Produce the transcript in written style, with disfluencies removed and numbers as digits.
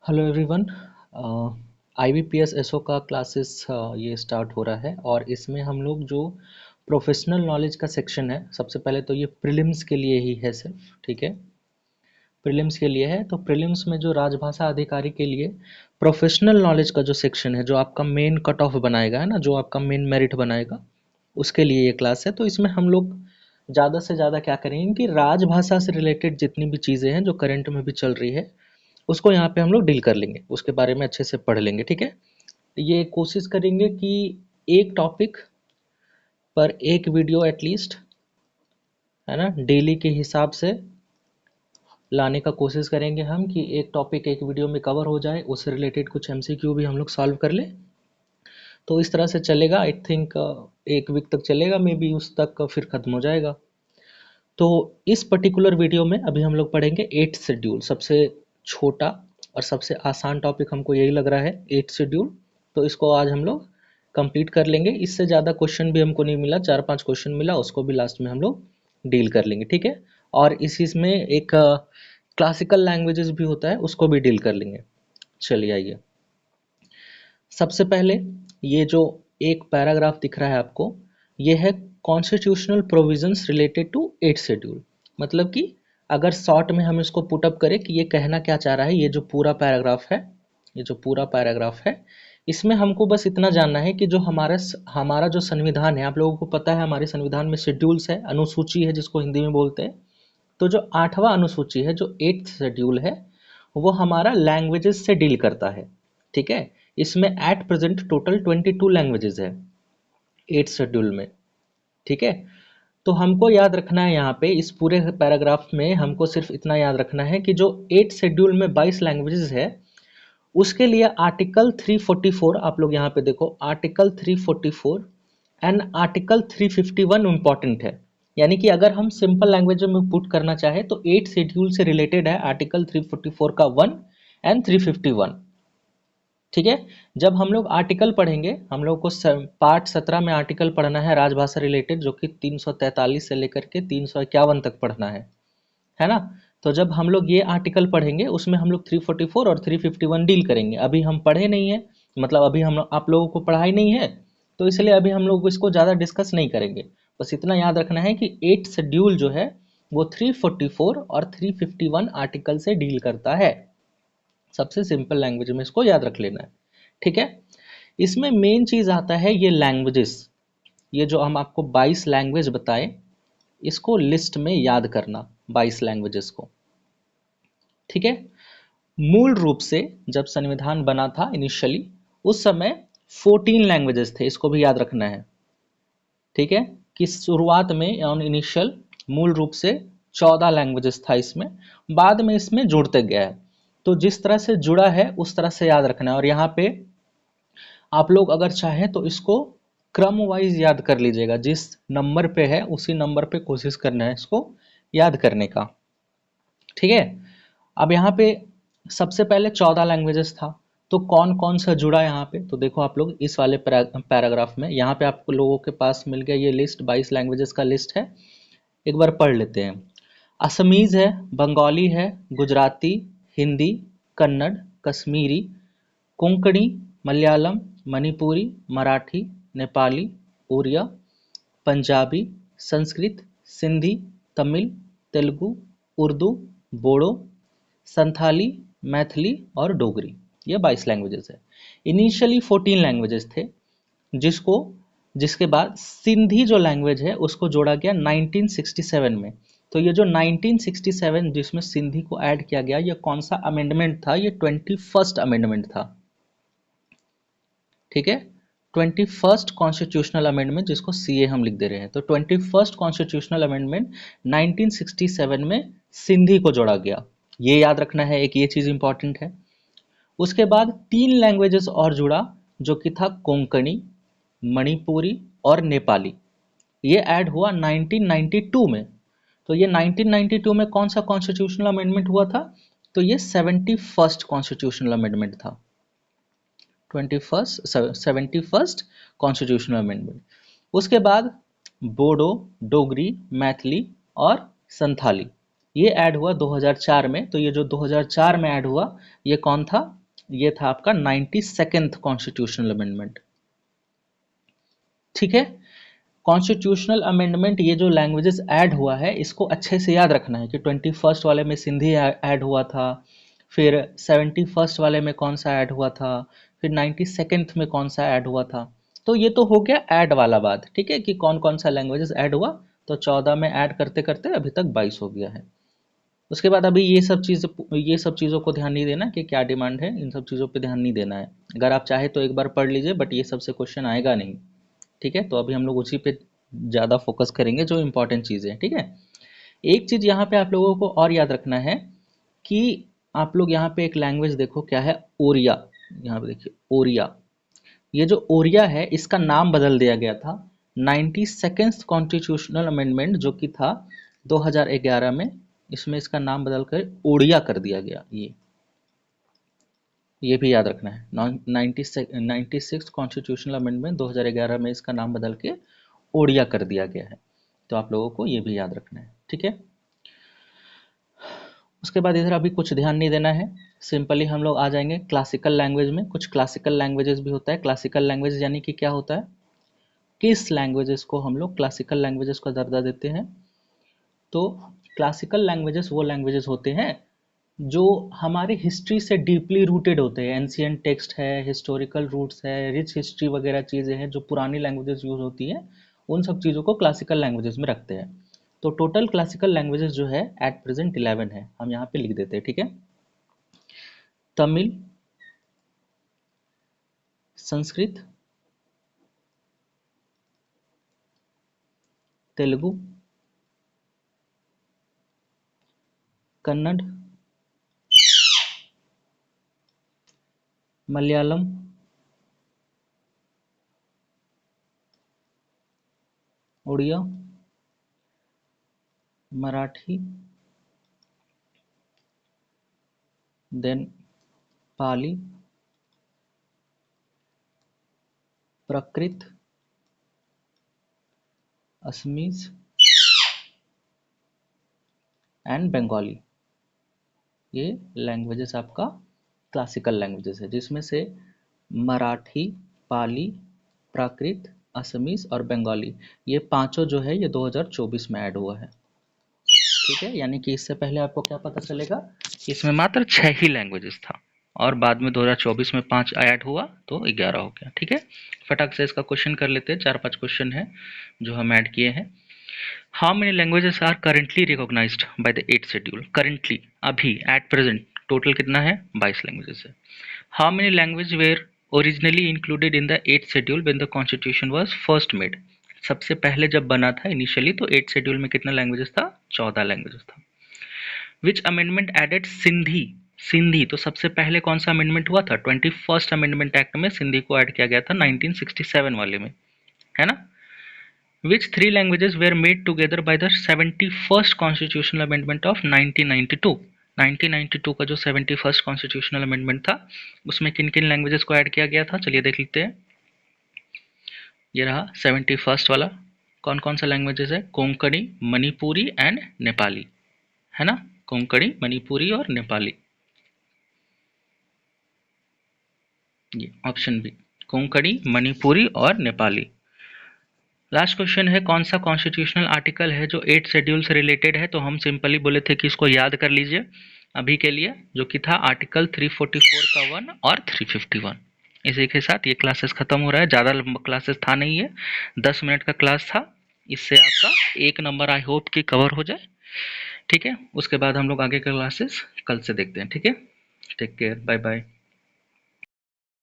Hello everyone. IBPS SO का classes ये start हो रहा है और इसमें हम लोग जो प्रोफेशनल नॉलेज का सेक्शन है, सबसे पहले तो ये प्रीलिम्स के लिए ही है सिर्फ, ठीक है। प्रीलिम्स के लिए है, तो प्रीलिम्स में जो राजभाषा अधिकारी के लिए प्रोफेशनल नॉलेज का जो सेक्शन है, जो आपका मेन कट ऑफ बनाएगा, है ना, जो आपका मेन मेरिट बनाएगा, उसके लिए ये क्लास है। तो इसमें हम लोग ज़्यादा से ज़्यादा क्या करेंगे कि राजभाषा से रिलेटेड जितनी भी चीज़ें हैं जो करंट में भी चल रही है, उसको यहाँ पे हम लोग डील कर लेंगे, उसके बारे में अच्छे से पढ़ लेंगे, ठीक है। ये कोशिश करेंगे कि एक टॉपिक पर एक वीडियो एटलीस्ट, है ना, डेली के हिसाब से लाने का कोशिश करेंगे हम, कि एक टॉपिक एक वीडियो में कवर हो जाए, उससे रिलेटेड कुछ MCQ भी हम लोग सॉल्व कर ले। तो इस तरह से चलेगा, आई थिंक एक वीक तक चलेगा, मे बी उस तक फिर ख़त्म हो जाएगा। तो इस पर्टिकुलर वीडियो में अभी हम लोग पढ़ेंगे 8th शेड्यूल, सबसे छोटा और सबसे आसान टॉपिक हमको यही लग रहा है, 8th शेड्यूल। तो इसको आज हम लोग कंप्लीट कर लेंगे। इससे ज़्यादा क्वेश्चन भी हमको नहीं मिला, 4-5 क्वेश्चन मिला, उसको भी लास्ट में हम लोग डील कर लेंगे, ठीक है। और इसी में एक क्लासिकल लैंग्वेजेस भी होता है, उसको भी डील कर लेंगे। चलिए आइए, सबसे पहले ये जो एक पैराग्राफ दिख रहा है आपको, ये है constitutional provisions related to 8th schedule. मतलब कि अगर शॉर्ट में हम इसको पुट अप करें कि ये कहना क्या चाह रहा है, ये जो पूरा पैराग्राफ है, ये जो पूरा पैराग्राफ है, इसमें हमको बस इतना जानना है कि जो हमारा हमारा जो संविधान है, आप लोगों को पता है हमारे संविधान में शेड्यूल्स है, अनुसूची है जिसको हिंदी में बोलते हैं। तो जो 8वां अनुसूची है, जो 8th शेड्यूल है, वो हमारा लैंग्वेजेस से डील करता है, ठीक है। इसमें एट प्रेजेंट टोटल 22 लैंग्वेजेस है 8th शेड्यूल में, ठीक है। तो हमको याद रखना है यहाँ पे, इस पूरे पैराग्राफ में हमको सिर्फ इतना याद रखना है कि जो 8th शेड्यूल में 22 लैंग्वेजेस है, उसके लिए आर्टिकल 344, आप लोग यहाँ पे देखो, आर्टिकल 344 एंड आर्टिकल 351 इम्पॉर्टेंट है। यानी कि अगर हम सिंपल लैंग्वेज में पुट करना चाहे तो 8th शेड्यूल से रिलेटेड है आर्टिकल 344 का 1 एंड 351, ठीक है। जब हम लोग आर्टिकल पढ़ेंगे, हम लोग को पार्ट 17 में आर्टिकल पढ़ना है राजभाषा रिलेटेड, जो कि 343 से लेकर के 351 तक पढ़ना है ना। तो जब हम लोग ये आर्टिकल पढ़ेंगे, उसमें हम लोग 344 और 351 डील करेंगे। अभी हम पढ़े नहीं है, मतलब अभी हम आप लोगों को पढ़ाई नहीं है, तो इसलिए अभी हम लोग इसको ज़्यादा डिस्कस नहीं करेंगे। बस इतना याद रखना है कि 8th शेड्यूल जो है वो 344 और 351 आर्टिकल से डील करता है। सबसे सिंपल लैंग्वेज में इसको याद रख लेना है, ठीक है। इसमें मेन चीज़ आता है ये लैंग्वेजेस, ये जो हम आपको 22 लैंग्वेज बताए, इसको लिस्ट में याद करना, 22 लैंग्वेजेस को, ठीक है। मूल रूप से जब संविधान बना था इनिशियली, उस समय 14 लैंग्वेजेस थे, इसको भी याद रखना है, ठीक है। कि शुरुआत में ऑन इनिशियल मूल रूप से 14 लैंग्वेजेस था इसमें, बाद में इसमें जुड़ते गया है। तो जिस तरह से जुड़ा है उस तरह से याद रखना है। और यहाँ पे आप लोग अगर चाहें तो इसको क्रम वाइज याद कर लीजिएगा, जिस नंबर पे है उसी नंबर पे कोशिश करना है इसको याद करने का, ठीक है। अब यहाँ पे सबसे पहले 14 लैंग्वेजेस था, तो कौन कौन सा जुड़ा यहाँ पे, तो देखो आप लोग इस वाले पैराग्राफ में, यहाँ पे आप लोगों के पास मिल गया ये लिस्ट, 22 लैंग्वेजेस का लिस्ट है। एक बार पढ़ लेते हैं। असमीज है, बंगाली है, गुजराती, हिंदी, कन्नड़, कश्मीरी, कोंकणी, मलयालम, मणिपुरी, मराठी, नेपाली, उड़िया, पंजाबी, संस्कृत, सिंधी, तमिल, तेलुगु, उर्दू, बोडो, संथाली, मैथिली और डोगरी। ये 22 लैंग्वेजेस है। इनिशियली 14 लैंग्वेजेस थे, जिसको जिसके बाद सिंधी जो लैंग्वेज है उसको जोड़ा गया 1967 में। तो ये जो 1967 जिसमें सिंधी को ऐड किया गया, ये कौन सा अमेंडमेंट था, ये 21st अमेंडमेंट था, ठीक है। 21st कॉन्स्टिट्यूशनल अमेंडमेंट, जिसको CA हम लिख दे रहे हैं। तो 21st कॉन्स्टिट्यूशनल अमेंडमेंट 1967 में सिंधी को जोड़ा गया, ये याद रखना है, एक ये चीज़ इंपॉर्टेंट है। उसके बाद 3 लैंग्वेजेस और जुड़ा, जो कि था कोंकणी, मणिपुरी और नेपाली। ये ऐड हुआ 1992 में। तो ये 1992 में कौन सा कॉन्स्टिट्यूशनल अमेंडमेंट हुआ था, तो ये 71st कॉन्स्टिट्यूशनल अमेंडमेंट था, 71st कॉन्स्टिट्यूशनल अमेंडमेंट। उसके बाद बोडो, डोगरी, मैथिली और संथाली, ये ऐड हुआ 2004 में। तो ये जो 2004 में ऐड हुआ, ये कौन था? ये था आपका 92nd कॉन्स्टिट्यूशनल अमेंडमेंट। ठीक है। कॉन्स्टिट्यूशनल अमेंडमेंट, ये जो लैंग्वेजेस ऐड हुआ है इसको अच्छे से याद रखना है कि 21st वाले में सिंधी ऐड हुआ था, फिर 71st वाले में कौन सा ऐड हुआ था, फिर 92nd में कौन सा ऐड हुआ था। तो ये तो हो गया ऐड वाला बात, ठीक है, कि कौन कौन सा लैंग्वेजेस ऐड हुआ। तो 14 में ऐड करते करते अभी तक 22 हो गया है। उसके बाद अभी ये सब चीज़ों को ध्यान नहीं देना कि क्या डिमांड है, इन सब चीज़ों पे ध्यान नहीं देना है। अगर आप चाहे तो एक बार पढ़ लीजिए, बट ये सबसे क्वेश्चन आएगा नहीं। ठीक है, तो अभी हम लोग उसी पे ज़्यादा फोकस करेंगे जो इंपॉर्टेंट चीज़ें हैं। ठीक है। एक चीज़ यहाँ पे आप लोगों को और याद रखना है कि आप लोग यहाँ पे एक लैंग्वेज देखो, क्या है? ओरिया। यहाँ पे देखिए ओरिया। ये जो ओरिया है इसका नाम बदल दिया गया था 92nd कॉन्स्टिट्यूशनल अमेंडमेंट जो कि था 2011 में। इसमें इसका नाम बदल कर ओडिया कर दिया गया। ये भी याद रखना है। 96 कॉन्स्टिट्यूशनल अमेंडमेंट 2011 में इसका नाम बदल के ओडिया कर दिया गया है। तो आप लोगों को ये भी याद रखना है। ठीक है। उसके बाद इधर अभी कुछ ध्यान नहीं देना है। सिंपली हम लोग आ जाएंगे क्लासिकल लैंग्वेज में। कुछ क्लासिकल लैंग्वेजेस भी होता है। क्लासिकल लैंग्वेज यानी कि क्या होता है? किस लैंग्वेजेस को हम लोग क्लासिकल लैंग्वेजेस का दर्जा देते हैं? तो क्लासिकल लैंग्वेजेस वो लैंग्वेजेस होते हैं जो हमारे हिस्ट्री से डीपली रूटेड होते हैं। एंशियंट टेक्स्ट है, हिस्टोरिकल रूट्स है, रिच हिस्ट्री वगैरह चीज़ें हैं जो पुरानी लैंग्वेजेस यूज़ होती हैं, उन सब चीज़ों को क्लासिकल लैंग्वेजेस में रखते हैं। तो टोटल क्लासिकल लैंग्वेजेस जो है एट प्रेजेंट 11 है। हम यहाँ पे लिख देते हैं। ठीक है। Tamil, Sanskrit, Telugu, Kannada, Malayalam, Oriya, Marathi, then Pali, Prakrit, Assamese and Bengali. ये लैंग्वेजेस आपका क्लासिकल लैंग्वेजेस है, जिसमें से मराठी, पाली, प्राकृत, असमीज और बंगाली, ये पांचों जो है ये 2024 में ऐड हुआ है। ठीक है। यानी कि इससे पहले आपको क्या पता चलेगा कि इसमें मात्र 6 ही लैंग्वेजेस था और बाद में 2024 में 5 ऐड हुआ तो 11 हो गया। ठीक है। फटाक से इसका क्वेश्चन कर लेते हैं। 4-5 क्वेश्चन है जो हम ऐड किए हैं। How many languages are currently recognised by the 8th schedule? Currently, अभी, एट प्रेजेंट टोटल कितना है? 22 लैंग्वेजेस है। How many language were originally included in the 8th schedule when the constitution was first made? सबसे पहले जब बना था initially तो 8th शेड्यूल में कितना लैंग्वेजेस था? 14 लैंग्वेजेस था। Which amendment added Sindhi? Sindhi तो सबसे पहले कौन सा अमेंडमेंट हुआ था? 21st अमेंडमेंट एक्ट में सिंधी को ऐड किया गया था 1967 वाले में, है ना? Which three languages were made together by the 71st Constitutional Amendment of 1992? 1992 का जो 71st Constitutional Amendment था उसमें किन किन लैंग्वेजेस को ऐड किया गया था? चलिए देख लेते हैं। ये रहा 71st वाला। कौन कौन सा लैंग्वेजेस है? कोंकणी, मणिपुरी एंड नेपाली, है ना? कोंकणी, मणिपुरी और नेपाली। ये ऑप्शन बी, कोंकणी, मणिपुरी और नेपाली। लास्ट क्वेश्चन है कौन सा कॉन्स्टिट्यूशनल आर्टिकल है जो 8 शेड्यूल से रिलेटेड है? तो हम सिंपली बोले थे कि इसको याद कर लीजिए अभी के लिए, जो कि था आर्टिकल 344 का 1 और 351। इसी के साथ ये क्लासेस खत्म हो रहा है। ज़्यादा लंबा क्लासेस था नहीं है, 10 मिनट का क्लास था। इससे आपका एक नंबर आई होप कि कवर हो जाए। ठीक है। उसके बाद हम लोग आगे के क्लासेस कल से देखते हैं। ठीक है। Take care, bye bye.